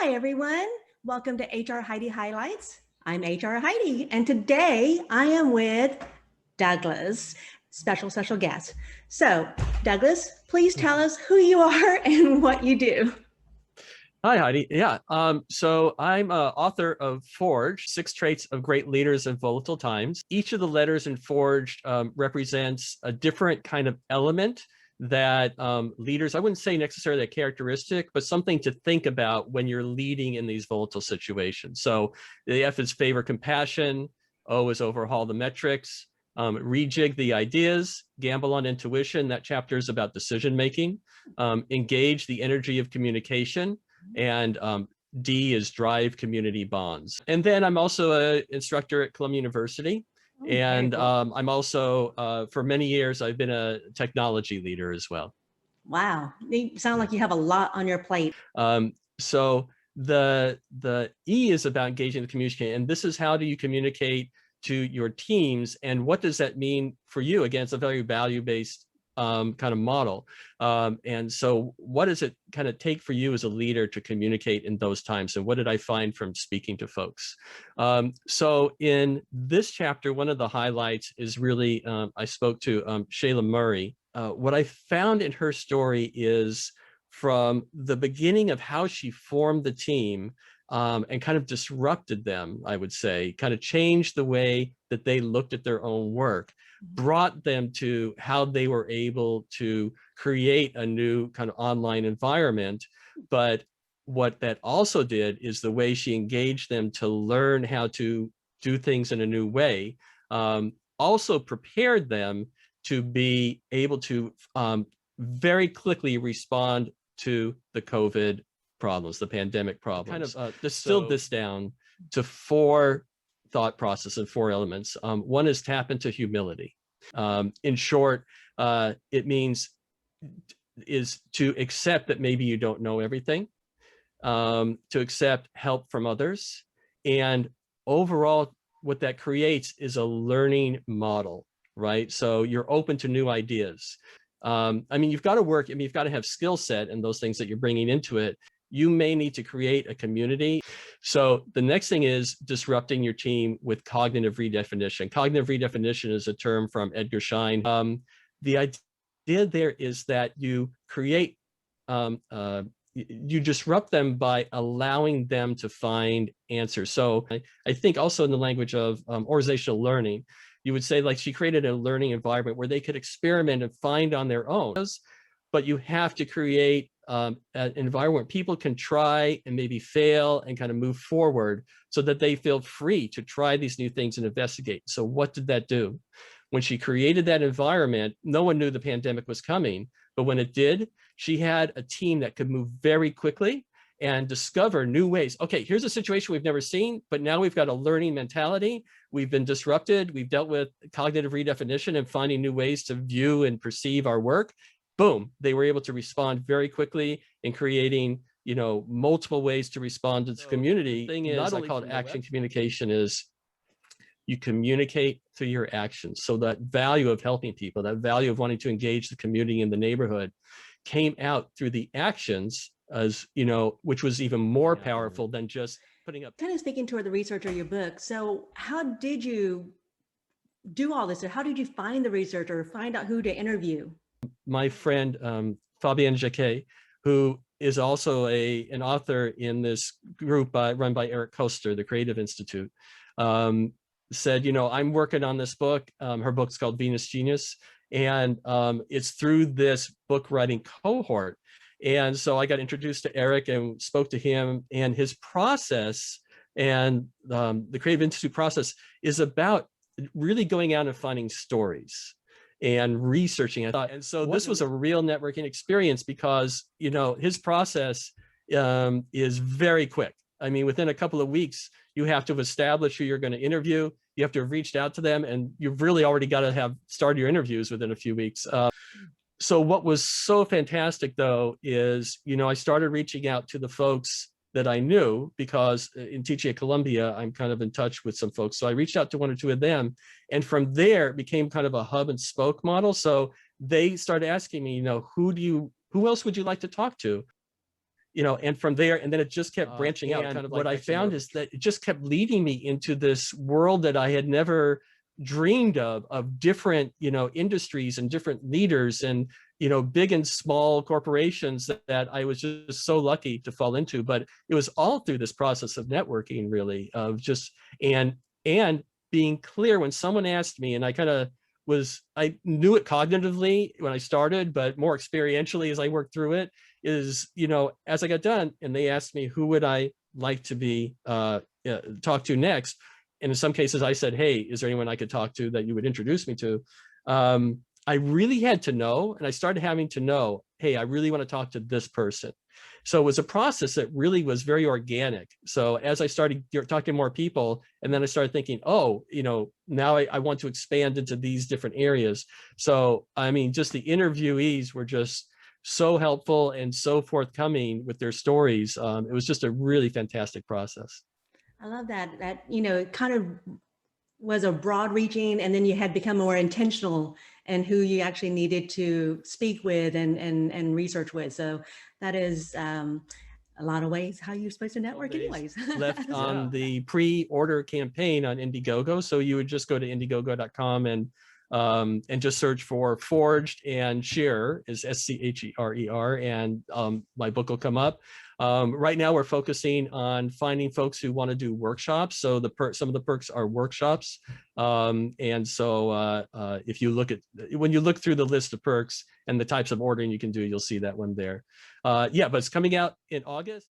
Hi, everyone. Welcome to HR Heidi Highlights. I'm HR Heidi, and today I am with Douglas, special guest. So, Douglas, please tell us who you are and what you do. Hi, Heidi. Yeah, so I'm author of F.O.R.G.E.D, 6 Traits of Great Leaders in Volatile Times. Each of the letters in F.O.R.G.E.D represents a different kind of element that leaders, I wouldn't say necessarily a characteristic, but something to think about when you're leading in these volatile situations. So the F is favor compassion, O is overhaul the metrics, rejig the ideas, gamble on intuition. That chapter is about decision making, engage the energy of communication, and D is drive community bonds. And then I'm also an instructor at Columbia University. And cool. I'm also, for many years, I've been a technology leader as well. Wow, you sound like you have a lot on your plate. So the E is about engaging the community, and this is how do you communicate to your teams, and what does that mean for you? Again, it's a very value-based kind of model. And so what does it kind of take for you as a leader to communicate in those times? And what did I find from speaking to folks? So in this chapter, one of the highlights is really, I spoke to Scherer Murray. What I found in her story is from the beginning of how she formed the team and kind of disrupted them, I would say, kind of changed the way that they looked at their own work, brought them to how they were able to create a new kind of online environment. But what that also did is the way she engaged them to learn how to do things in a new way, also prepared them to be able to very quickly respond to the COVID problems, the pandemic problems. Kind of distilled this down to 4 thought process and 4 elements. One is tap into humility. In short, it means is to accept that maybe you don't know everything, to accept help from others. And overall, what that creates is a learning model, right? So you're open to new ideas. I mean, you've got to work, I mean, you've got to have skill set and those things that you're bringing into it. You may need to create a community. So the next thing is disrupting your team with cognitive redefinition. Cognitive redefinition is a term from Edgar Schein. The idea there is that you create, you disrupt them by allowing them to find answers. So I think also in the language of organizational learning, you would say, like, she created a learning environment where they could experiment and find on their own, but you have to create an environment where people can try and maybe fail and kind of move forward so that they feel free to try these new things and investigate. So what did that do? When she created that environment, no one knew the pandemic was coming, but when it did, she had a team that could move very quickly and discover new ways. Okay, here's a situation we've never seen, but now we've got a learning mentality. We've been disrupted. We've dealt with cognitive redefinition and finding new ways to view and perceive our work. Boom, they were able to respond very quickly in creating, you know, multiple ways to respond to the community. The thing is, I call it action communication, is you communicate through your actions. So that value of helping people, that value of wanting to engage the community in the neighborhood came out through the actions, as you know, which was even more powerful than just putting up. Kind of speaking toward the research of your book. So how did you do all this? Or how did you find the researcher, find out who to interview? My friend, Fabienne Jacquet, who is also an author in this group run by Eric Koester, the Creative Institute, said, you know, I'm working on this book. Her book's called Venus Genius. And it's through this book writing cohort. And so I got introduced to Eric and spoke to him, and his process and the Creative Institute process is about really going out and finding stories and researching. And so this was a real networking experience because, you know, his process is very quick. I mean, within a couple of weeks, you have to establish who you're going to interview. You have to have reached out to them, and you've really already got to have started your interviews within a few weeks. So what was so fantastic, though, is, you know, I started reaching out to the folks that I knew, because in teaching at Columbia, I'm kind of in touch with some folks. So I reached out to 1 or 2 of them. And from there, it became kind of a hub and spoke model. So they started asking me, you know, who else would you like to talk to? and from there, and then it just kept branching out. Kind of what I found is that it just kept leading me into this world that I had never dreamed of different, industries and different leaders and, big and small corporations that I was just so lucky to fall into. But it was all through this process of networking, really, of just, and being clear when someone asked me, and I knew it cognitively when I started, but more experientially as I worked through it, is, as I got done and they asked me who would I like to be talk to next, and in some cases I said, hey, is there anyone I could talk to that you would introduce me to? I really had to know, and I started having to know, hey, I really want to talk to this person. So it was a process that really was very organic. So as I started talking to more people, and then I started thinking, oh, now I want to expand into these different areas. So, I mean, just the interviewees were just so helpful and so forthcoming with their stories. It was just a really fantastic process. I love that, it kind of was a broad reaching, and then you had become more intentional in who you actually needed to speak with and research with. So that is a lot of ways how you're supposed to network anyways. Left on the pre-order campaign on Indiegogo. So you would just go to indiegogo.com and just search for F.O.R.G.E.D and Scherer is SCHERER, and my book will come up. Right now we're focusing on finding folks who want to do workshops. So some of the perks are workshops. And so if you when you look through the list of perks and the types of ordering you can do, you'll see that one there. Yeah, but it's coming out in August.